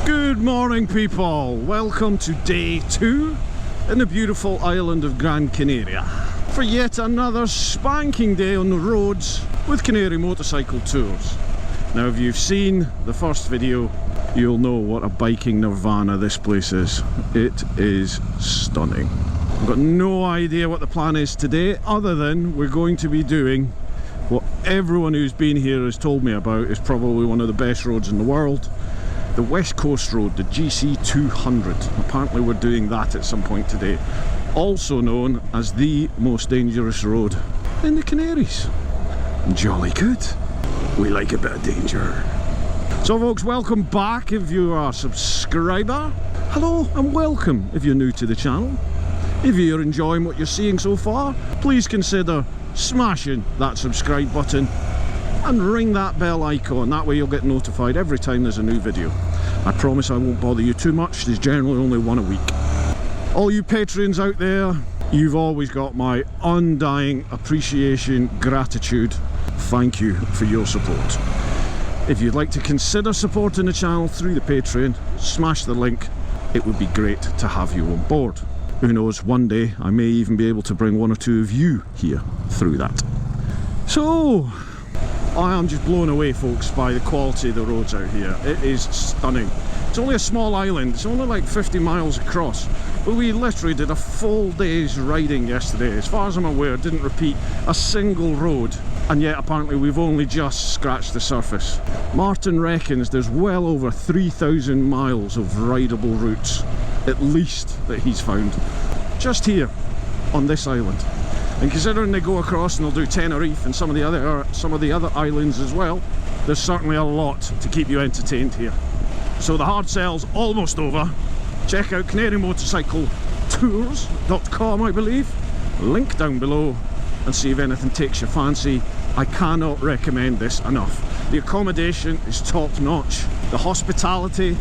Good morning, people. Welcome to day 2 in the beautiful island of Gran Canaria for yet another spanking day on the roads with Canary Motorcycle Tours. Now, if you've seen the first video, you'll know what a biking nirvana this place is. It is stunning. I've got no idea what the plan is today, other than we're going to be doing what everyone who's been here has told me about is probably one of the best roads in the world. The West Coast Road, the GC200. Apparently we're doing that at some point today. Also known as the most dangerous road in the Canaries. Jolly good. We like a bit of danger. So folks, welcome back if you are a subscriber. Hello and welcome if you're new to the channel. If you're enjoying what you're seeing so far, please consider smashing that subscribe button and ring that bell icon. That way you'll get notified every time there's a new video. I promise I won't bother you too much. There's generally only one a week. All you patrons out there, you've always got my undying appreciation, gratitude. Thank you for your support. If you'd like to consider supporting the channel through the Patreon, smash the link. It would be great to have you on board. Who knows, one day I may even be able to bring one or two of you here through that. So I am just blown away, folks, by the quality of the roads out here. It is stunning. It's only a small island. It's only like 50 miles across. But we literally did a full day's riding yesterday. As far as I'm aware, didn't repeat a single road. And yet apparently we've only just scratched the surface. Martin reckons there's well over 3,000 miles of rideable routes, at least, that he's found. Just here, on this island. And considering they go across and they'll do Tenerife and some of the other islands as well, there's certainly a lot to keep you entertained here. So the hard sell's almost over. Check out canarymotorcycletours.com, I believe. Link down below, and see if anything takes your fancy. I cannot recommend this enough. The accommodation is top notch. The hospitality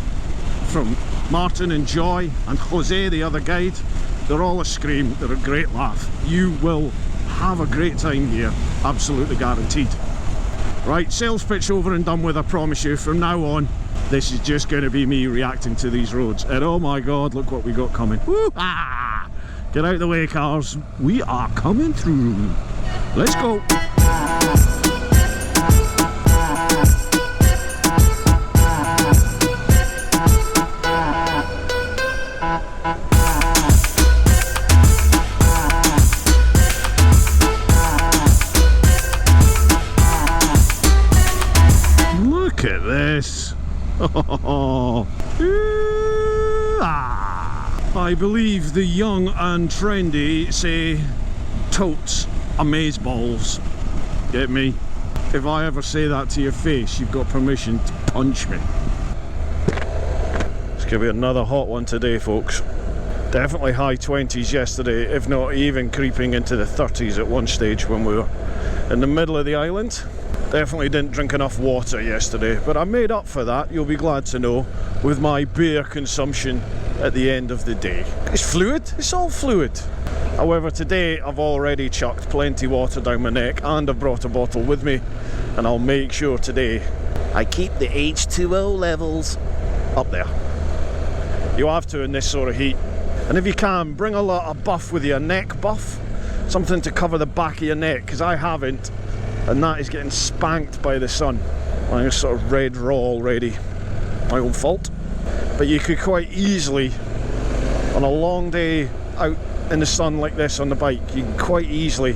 from Martin and Joy and Jose, the other guide, they're all a scream. They're a great laugh. You will have a great time here, absolutely guaranteed. Right, sales pitch over and done with, I promise you. From now on, this is just going to be me reacting to these roads. And oh my god, look what we got coming. Woo! Ah! Get out of the way, cars. We are coming through. Let's go. Look at this. I believe the young and trendy say totes amazeballs. Get me? If I ever say that to your face, you've got permission to punch me. It's gonna be another hot one today, folks. Definitely high 20s yesterday, if not even creeping into the 30s at one stage when we were in the middle of the island. Definitely didn't drink enough water yesterday, but I made up for that, you'll be glad to know, with my beer consumption at the end of the day. It's fluid, it's all fluid. However, today I've already chucked plenty water down my neck, and I've brought a bottle with me, and I'll make sure today I keep the H2O levels up there. You have to in this sort of heat. And if you can, bring a lot of buff with you, a neck buff, something to cover the back of your neck, because I haven't. And that is getting spanked by the sun. I'm sort of red raw already. My own fault. But you could quite easily, on a long day out in the sun like this on the bike, you can quite easily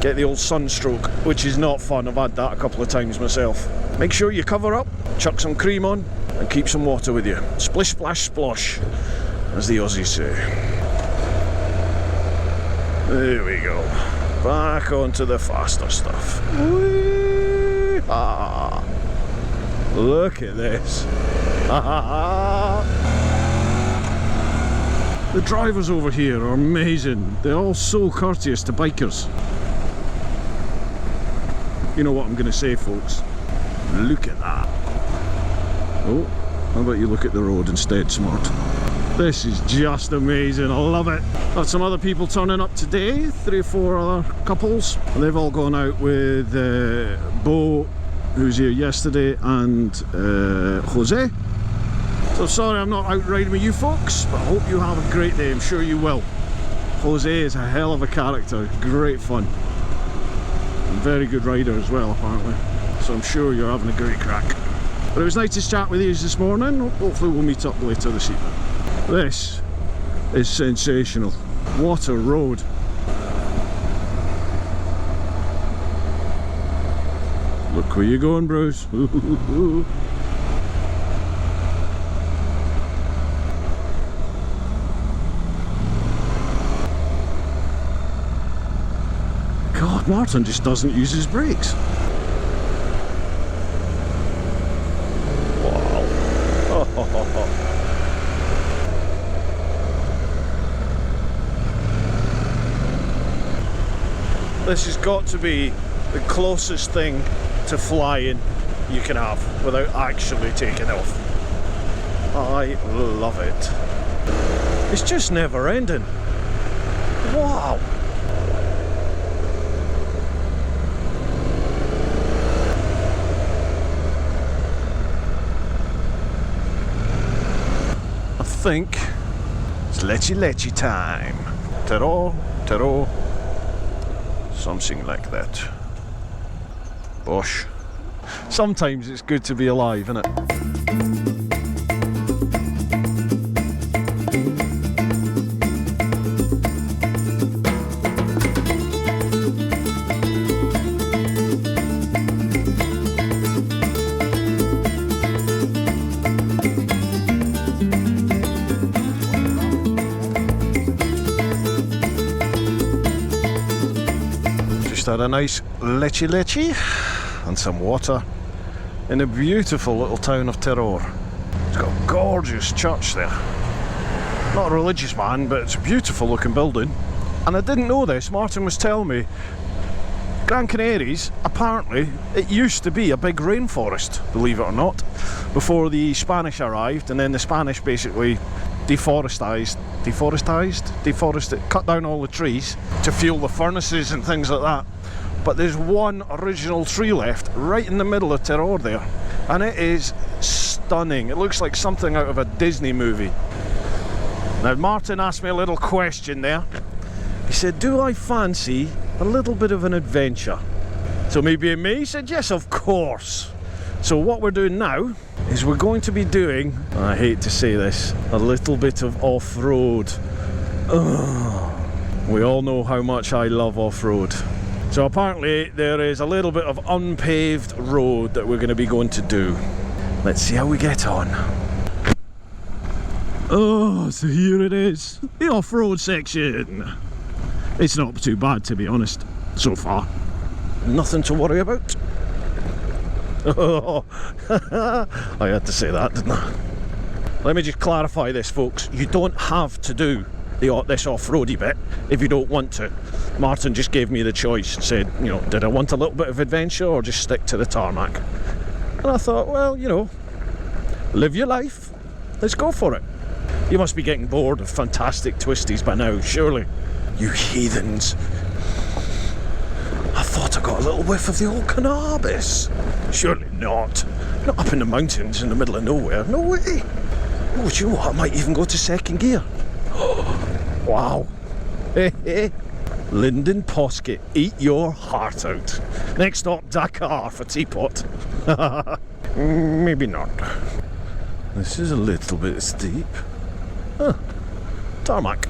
get the old sunstroke, which is not fun. I've had that a couple of times myself. Make sure you cover up, chuck some cream on, and keep some water with you. Splish, splash, splosh, as the Aussies say. There we go. Back onto the faster stuff. Whee! Ah. Look at this. The drivers over here are amazing. They're all so courteous to bikers. You know what I'm going to say, folks. Look at that. Oh, how about you look at the road instead, smart. This is just amazing, I love it. Got some other people turning up today, 3 or 4 other couples. And they've all gone out with Bo, who's here yesterday, and Jose. So sorry I'm not out riding with you folks, but I hope you have a great day. I'm sure you will. Jose is a hell of a character, great fun. And very good rider as well, apparently. So I'm sure you're having a great crack. But it was nice to chat with you this morning. Hopefully we'll meet up later this evening. This is sensational. What a road. Look where you're going, Bruce. God, Martin just doesn't use his brakes. Wow. This has got to be the closest thing to flying you can have without actually taking off. I love it. It's just never ending. Wow. I think it's lechy time. Ta-ra, ta-ra. Something like that. Bosh. Sometimes it's good to be alive, isn't it? Had a nice lechy and some water in a beautiful little town of Terror. It's got a gorgeous church there. Not a religious man, but it's a beautiful looking building. And I didn't know this, Martin was telling me, Gran Canaries, apparently it used to be a big rainforest, believe it or not, before the Spanish arrived, and then the Spanish basically deforested, cut down all the trees to fuel the furnaces and things like that. But there's one original tree left right in the middle of Terror there, and it is stunning. It looks like something out of a Disney movie. Now Martin asked me a little question there. He said, do I fancy a little bit of an adventure? So me being me, he said yes, of course. So what we're doing now is we're going to be doing, I hate to say this, a little bit of off-road. We all know how much I love off-road. So apparently there is a little bit of unpaved road that we're going to be going to do. Let's see how we get on. Oh, so here it is, the off-road section. It's not too bad, to be honest, so far. Nothing to worry about. Oh, I had to say that, didn't I? Let me just clarify this, folks. You don't have to do this off-roady bit if you don't want to. Martin just gave me the choice and said, you know, did I want a little bit of adventure or just stick to the tarmac? And I thought, well, you know, live your life. Let's go for it. You must be getting bored of fantastic twisties by now, surely. You heathens. I thought I got a little whiff of the old cannabis. Surely not. Not up in the mountains in the middle of nowhere. No way. Oh, do you know what? I might even go to second gear. Wow. Lyndon Poskett, eat your heart out. Next stop, Dakar for Teapot. Maybe not. This is a little bit steep. Huh. Tarmac.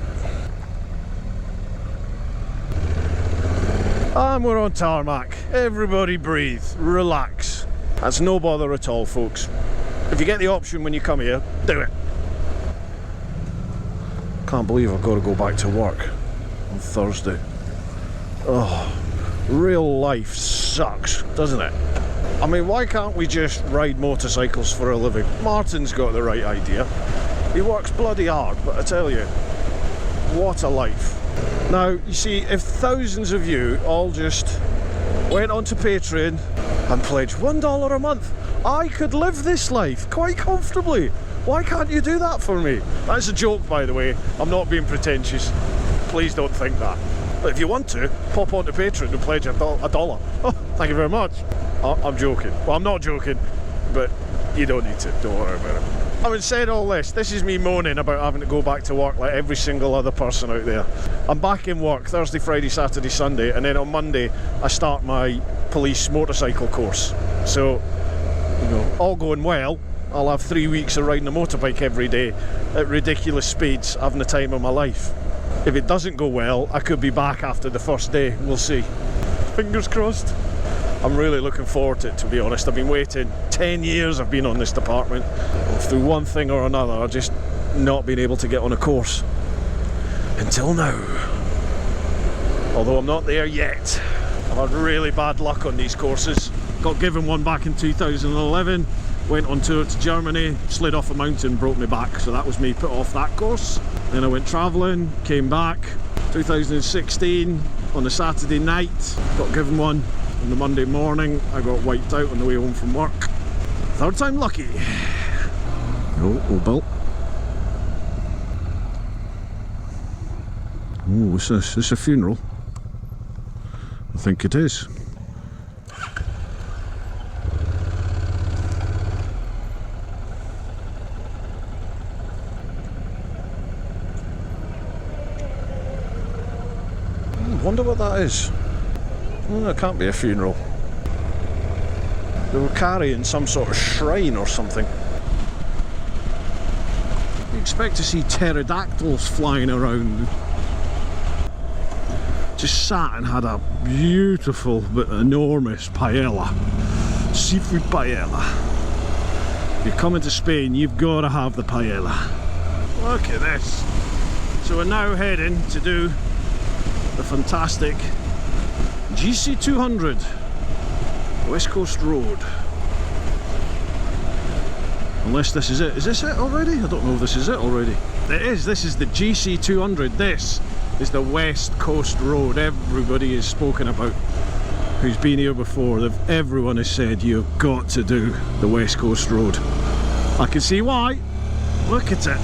And we're on tarmac. Everybody breathe, relax. That's no bother at all, folks. If you get the option when you come here, do it. Can't believe I've got to go back to work on Thursday. Oh, real life sucks, doesn't it? I mean, why can't we just ride motorcycles for a living? Martin's got the right idea. He works bloody hard, but I tell you, what a life. Now, you see, if thousands of you all just went onto Patreon and pledged $1 a month, I could live this life quite comfortably. Why can't you do that for me? That's a joke, by the way. I'm not being pretentious. Please don't think that. But if you want to, pop onto Patreon and pledge $1. Oh, thank you very much. I'm joking. Well, I'm not joking, but You don't need to, don't worry about it. Having said all this, this is me moaning about having to go back to work like every single other person out there. I'm back in work Thursday, Friday, Saturday, Sunday, and then on Monday I start my police motorcycle course. So, you know, all going well, I'll have 3 weeks of riding a motorbike every day at ridiculous speeds, having the time of my life. If it doesn't go well, I could be back after the first day, we'll see. Fingers crossed. I'm really looking forward to it, to be honest. I've been waiting 10 years I've been on this department. Through one thing or another, I've just not been able to get on a course. Until now. Although I'm not there yet. I've had really bad luck on these courses. Got given one back in 2011. Went on tour to Germany, slid off a mountain, broke my back. So that was me put off that course. Then I went travelling, came back. 2016, on a Saturday night, got given one. On the Monday morning, I got wiped out on the way home from work. Third time lucky. Oh, Bill. Oh, what's this? Is this a funeral? I think it is. I wonder what that is. Oh, it can't be a funeral. They were carrying some sort of shrine or something. You expect to see pterodactyls flying around. Just sat and had a beautiful but enormous paella. Seafood paella. If you're coming to Spain, you've got to have the paella. Look at this. So we're now heading to do the fantastic GC200 West Coast Road. Unless this is it. Is this it already? I don't know if this is it already. It is. This is the GC200. This is the West Coast Road. Everybody has spoken about who's been here before. Everyone has said you've got to do the West Coast Road. I can see why. Look at it.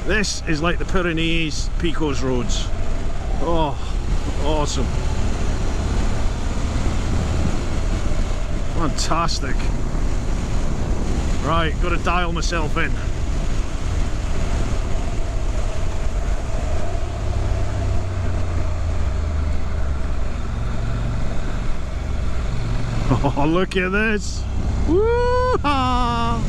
This is like the Pyrenees Picos roads. Oh, awesome. Fantastic. Right, got to dial myself in. Oh, look at this. Woo-ha!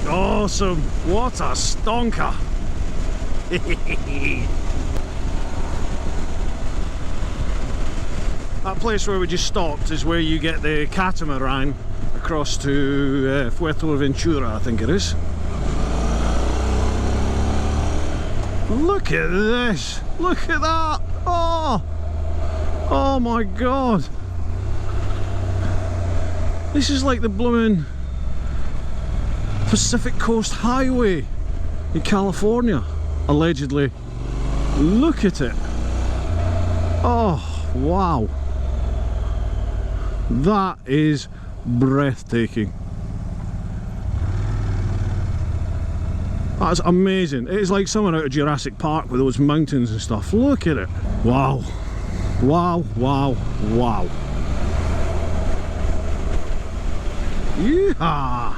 Awesome. What a stonker. That place where we just stopped is where you get the catamaran across to Fuerteventura, I think it is. Look at this! Look at that! Oh! Oh my god! This is like the blooming Pacific Coast Highway in California, allegedly. Look at it! Oh, wow! That is breathtaking. That's amazing. It is like someone out of Jurassic Park with those mountains and stuff. Look at it. Wow. Wow, wow, wow. Yeehaw!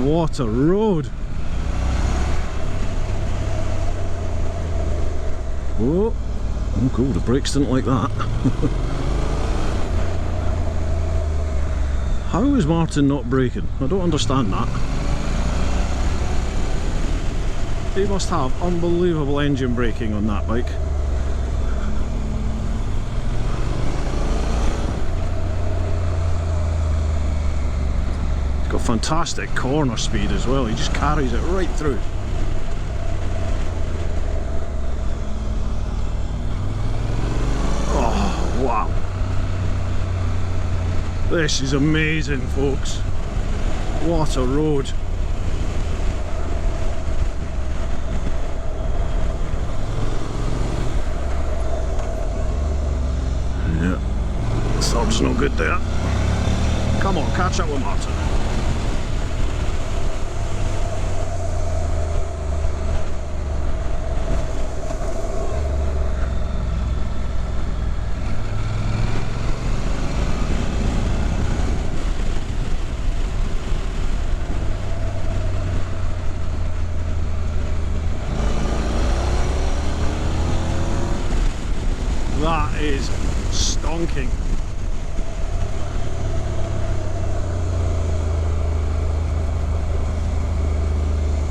What a road. Whoa. Oh, cool. The brakes didn't like that. How is Martin not braking? I don't understand that. They must have unbelievable engine braking on that bike. It's got fantastic corner speed as well. He just carries it right through. Oh, wow. This is amazing, folks. What a road. Yeah, thumb's no good there. Come on, catch up with Martin. That is stonking.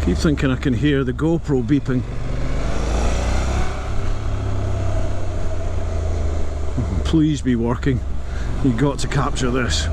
Keep thinking I can hear the GoPro beeping. Please be working. You've got to capture this.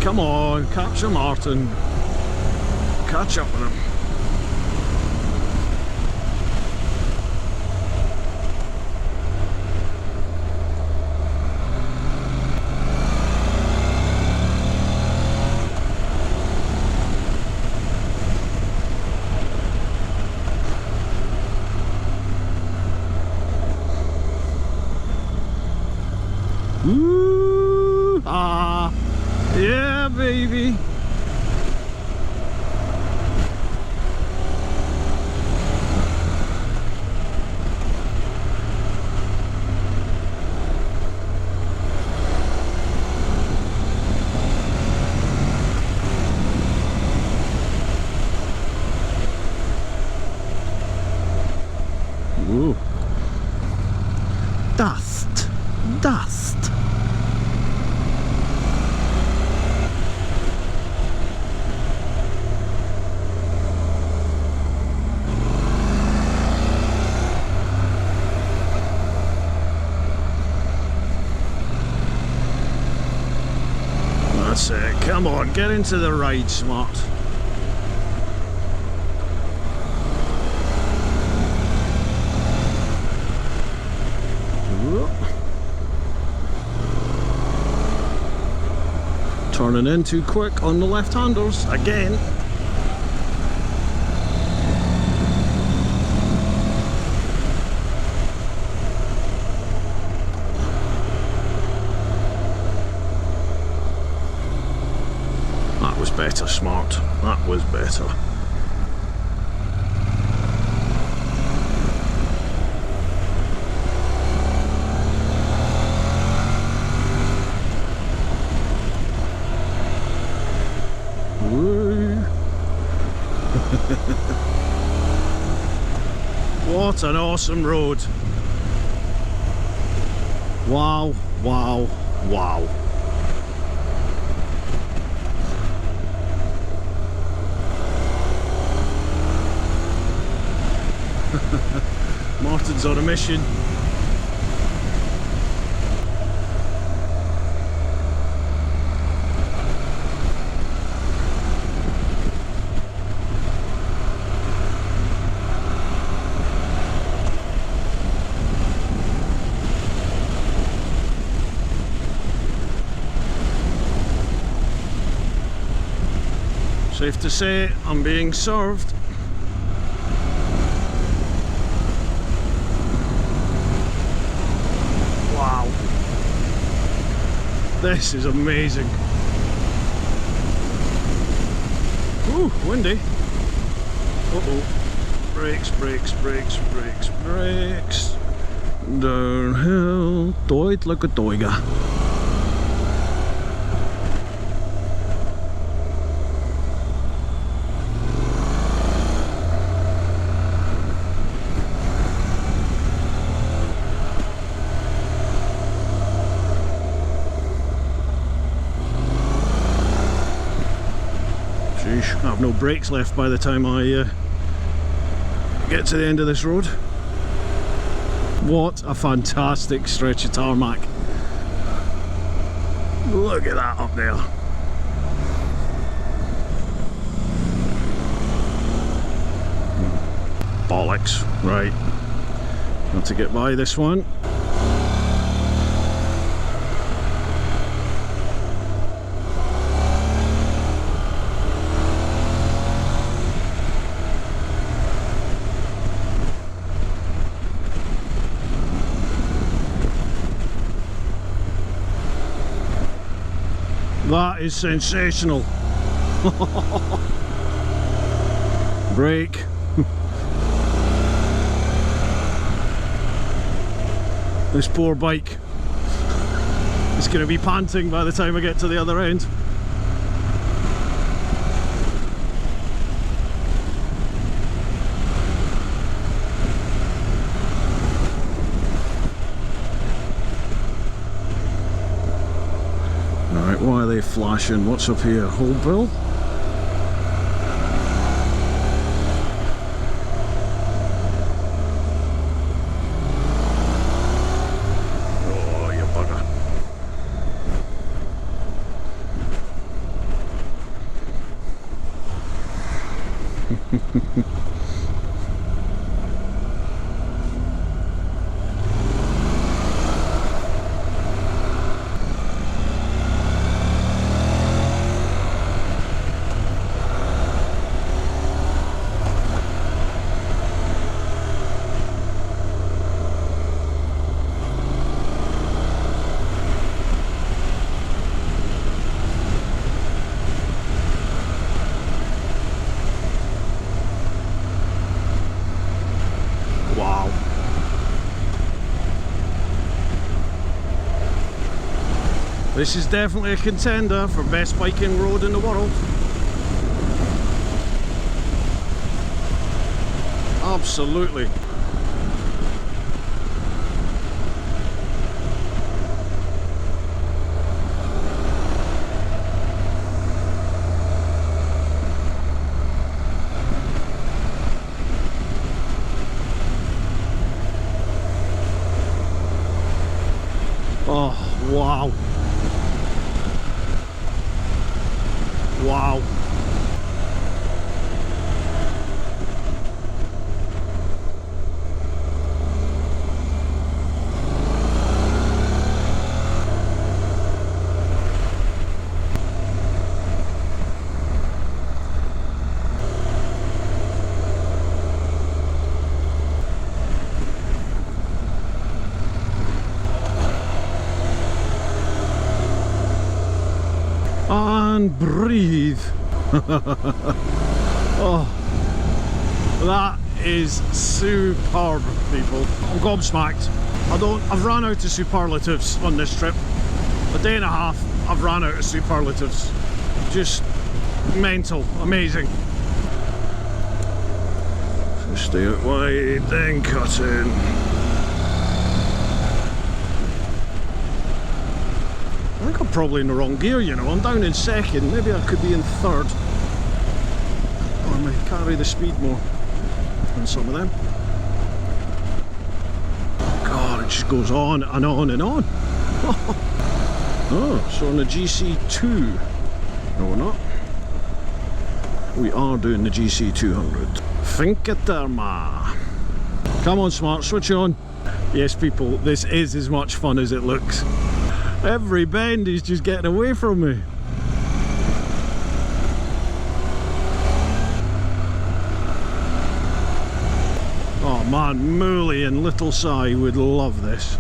Come on, capture Martin. Catch up with him. Woo! Ah! Yeah, baby. Ooh. Dust. Dust. That's it. Come on, get into the ride, smart. Turning in too quick on the left-handers again. That was better, smart. That was better. Woo. What an awesome road. Wow, wow, wow. Martin's on a mission. Safe to say, I'm being served. Wow. This is amazing. Ooh, windy. Uh-oh. Brakes, brakes, brakes, brakes, brakes. Downhill. Deutliche Deuge. I have no brakes left by the time I get to the end of this road. What a fantastic stretch of tarmac. Look at that up there. Bollocks. Right. Have to get by this one. That is sensational. Brake. This poor bike is going to be panting by the time I get to the other end. Alright, why are they flashing? What's up here? Hold bill? Wow. This is definitely a contender for best biking road in the world. Absolutely. Oh, wow. Wow. And breathe. Oh, that is superb, people. I'm gobsmacked. I've run out of superlatives on this trip. A day and a half, I've run out of superlatives. Just mental, amazing. So stay out wide, then cut in. I think I'm probably in the wrong gear, you know. I'm down in second, maybe I could be in third. Or I might carry the speed more than some of them. God, it just goes on and on and on. Oh, so on the GC2. No, we're not. We are doing the GC200. Finca Terma. Come on, smart, switch on. Yes, people, this is as much fun as it looks. Every bend is just getting away from me. Oh man, Mooley and Little Si would love this.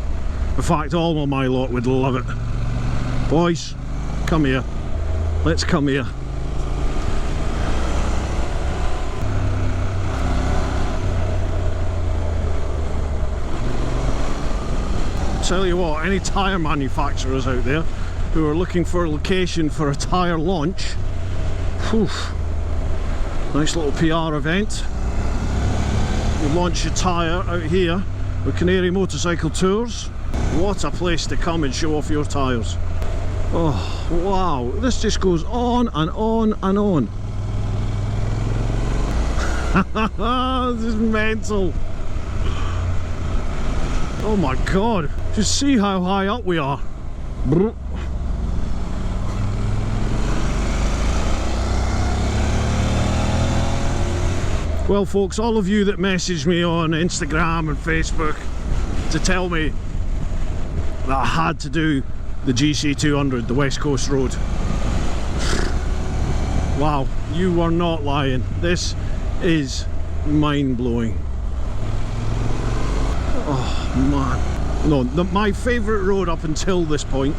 In fact, all of my lot would love it. Boys, come here. Let's come here. Tell you what, any tyre manufacturers out there who are looking for a location for a tyre launch, whew, nice little PR event. You launch your tyre out here with Canary Motorcycle Tours. What a place to come and show off your tyres. Oh wow, this just goes on and on and on. This is mental. Oh my god, just see how high up we are. Well folks, all of you that messaged me on Instagram and Facebook to tell me that I had to do the GC200, the West Coast Road. Wow, you were not lying. This is mind-blowing. Oh man, no, my favourite road up until this point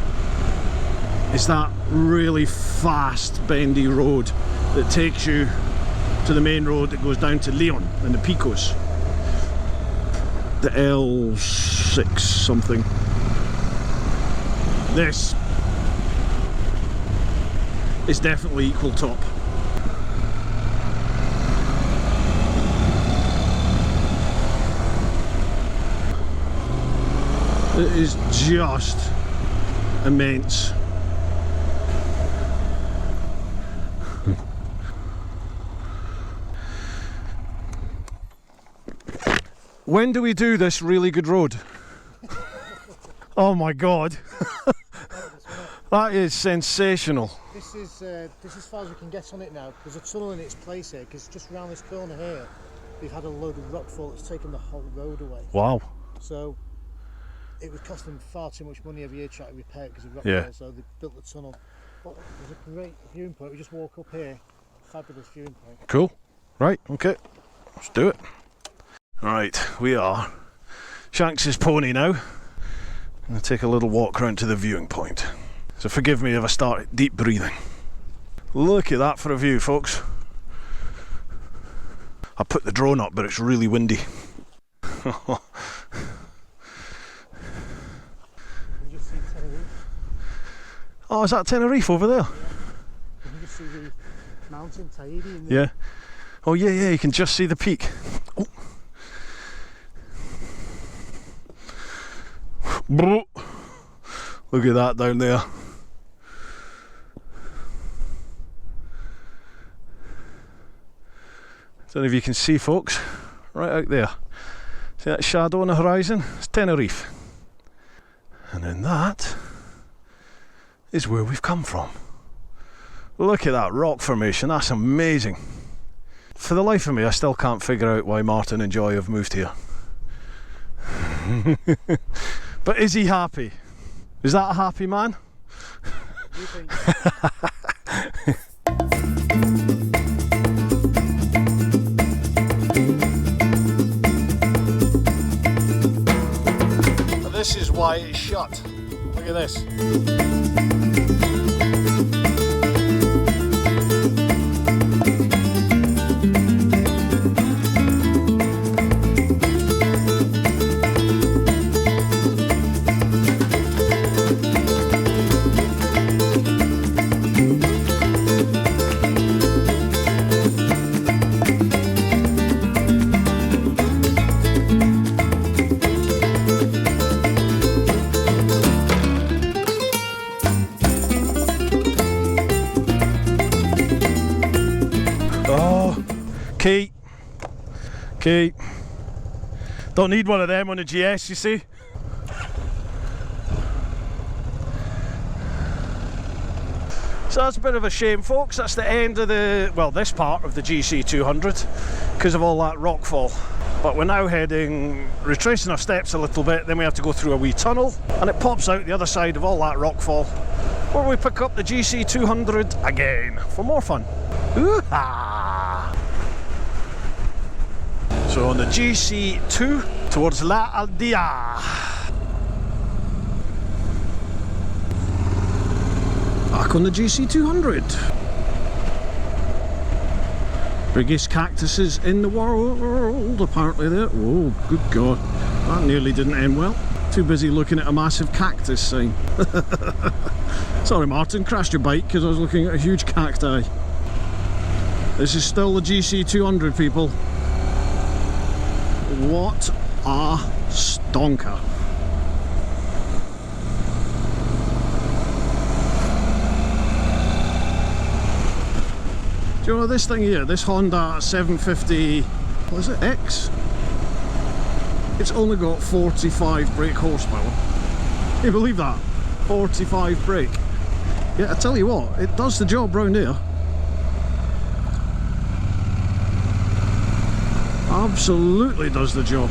is that really fast bendy road that takes you to the main road that goes down to Leon and the Picos. The L6 something. This is definitely equal top. It is just immense. When do we do this really good road? Oh my god. That is sensational. This is as far as we can get on it now. There's a tunnel in its place here, because just around this corner here we've had a load of rockfall that's taken the whole road away. Wow. So it would cost them far too much money every year trying to repair it because of rockfall, so they built the tunnel. But there's a great viewing point. We just walk up here. Fabulous viewing point. Cool. Right, okay. Let's do it. Right, we are Shanks's pony now. I'm going to take a little walk round to the viewing point. So forgive me if I start deep breathing. Look at that for a view, folks. I put the drone up, but it's really windy. Oh, is that Tenerife over there? Yeah. You can just see the mountain Tahiti. Yeah. Oh yeah, yeah, you can just see the peak. Oh. Look at that down there. Don't know if you can see, folks, right out there. See that shadow on the horizon? It's Tenerife. And then that is where we've come from. Look at that rock formation, that's amazing. For the life of me, I still can't figure out why Martin and Joy have moved here. But is he happy? Is that a happy man? You think? This is why it's shut. Look at this. Kate. Don't need one of them on the GS, you see. So that's a bit of a shame, folks. That's the end of the, well, this part of the GC200 because of all that rockfall. But we're now heading, retracing our steps a little bit, then we have to go through a wee tunnel and it pops out the other side of all that rockfall where we pick up the GC200 again for more fun. Ooh-ha! So on the GC2 towards La Aldea. Back on the GC200. Biggest cactuses in the world apparently there. Oh good god, that nearly didn't end well. Too busy looking at a massive cactus sign. Sorry Martin, crashed your bike because I was looking at a huge cacti. This is still the GC200, people. What a stonker. Do you know this thing here, this Honda 750, what is it, X? It's only got 45 brake horsepower. Can you believe that? 45 brake. Yeah, I tell you what, it does the job round here. Absolutely does the job.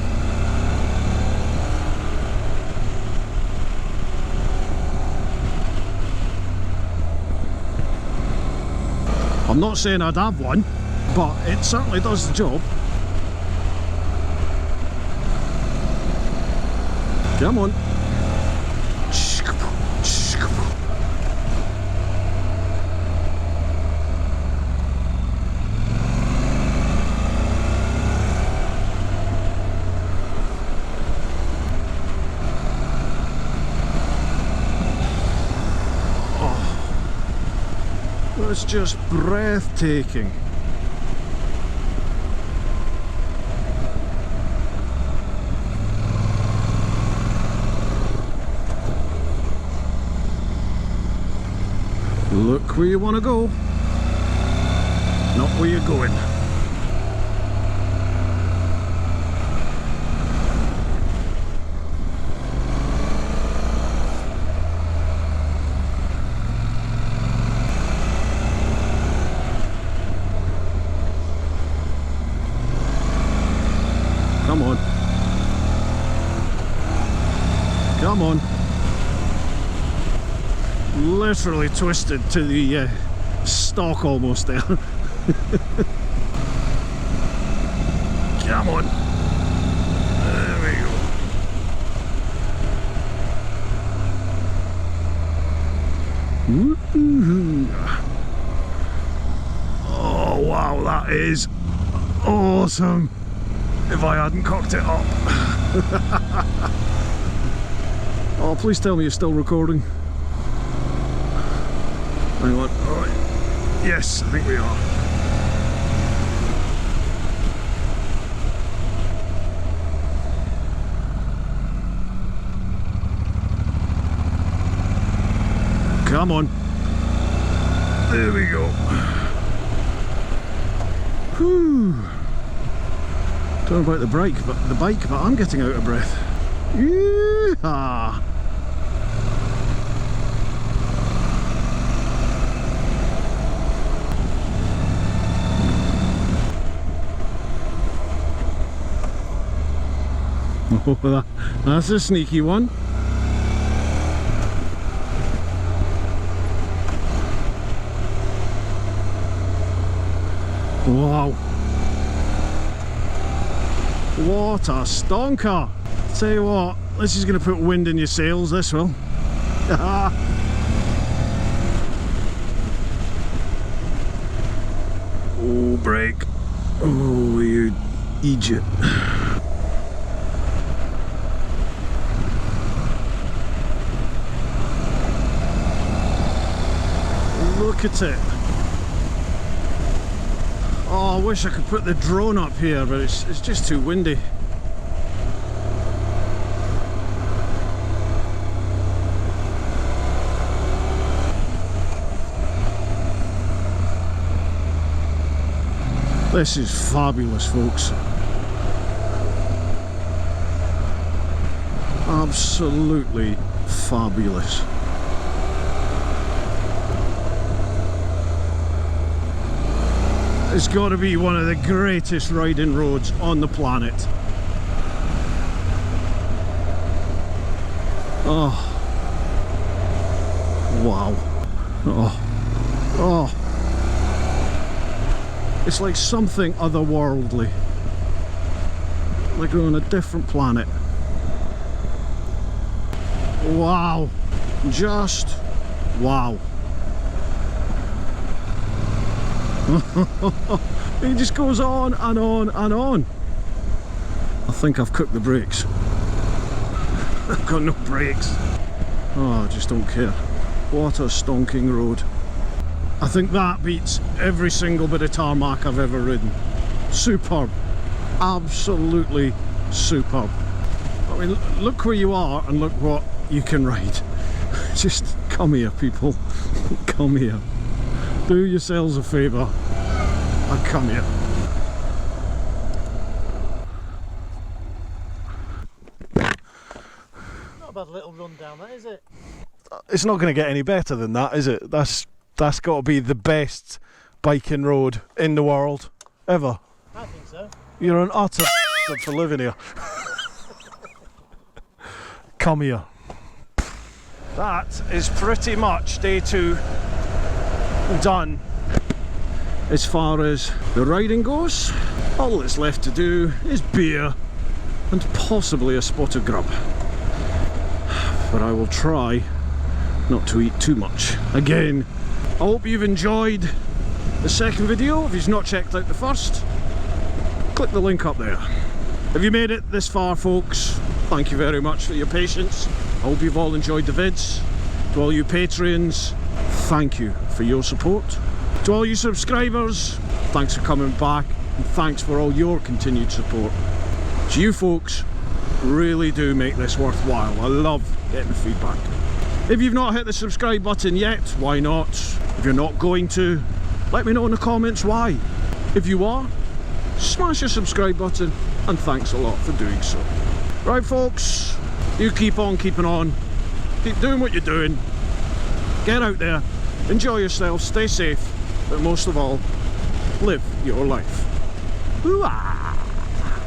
I'm not saying I'd have one, but it certainly does the job. Come on. That's just breathtaking. Look where you want to go, not where you're going. Come on. Come on. Literally twisted to the stalk almost there. Come on. There we go. Woo-hoo. Oh wow, that is awesome. If I hadn't cocked it up. Oh, please tell me you're still recording. Hang on. Alright. Yes, I think we are. Come on. There we go. Whew. Don't know about the bike, but I'm getting out of breath. Yeehaw! Oh, that's a sneaky one. Wow. What a stonker! Tell you what, this is going to put wind in your sails, this will. Oh, brake. Oh, you idiot. Look at it. Oh, I wish I could put the drone up here, but it's just too windy. This is fabulous, folks. Absolutely fabulous. It's got to be one of the greatest riding roads on the planet. Oh. Wow. Oh. Oh. It's like something otherworldly. Like we're on a different planet. Wow. Just wow. It just goes on and on and on. I think I've cooked the brakes. I've got no brakes. Oh, I just don't care. What a stonking road. I think that beats every single bit of tarmac I've ever ridden. Superb. Absolutely superb. I mean, look where you are and look what you can ride. Just come here, people. Come here. Do yourselves a favour and come here. Not a bad little run down there, is it? It's not going to get any better than that, is it? That's got to be the best biking road in the world ever. I think so. You're an utter for living here. Come here. That is pretty much day 2 done as far as the riding goes. All that's left to do is beer and possibly a spot of grub. But I will try not to eat too much. Again, I hope you've enjoyed the second video. If you've not checked out the first, click the link up there. Have you made it this far, folks? Thank you very much for your patience. I hope you've all enjoyed the vids. To all you Patreons, thank you for your support. To all you subscribers, thanks for coming back, and thanks for all your continued support. So you folks really do make this worthwhile. I love getting feedback. If you've not hit the subscribe button yet, why not? If you're not going to, let me know in the comments why. If you are, smash the subscribe button, and thanks a lot for doing so. Right folks, you keep on keeping on, keep doing what you're doing, get out there, enjoy yourself, stay safe, but most of all, live your life. Hoo-ah!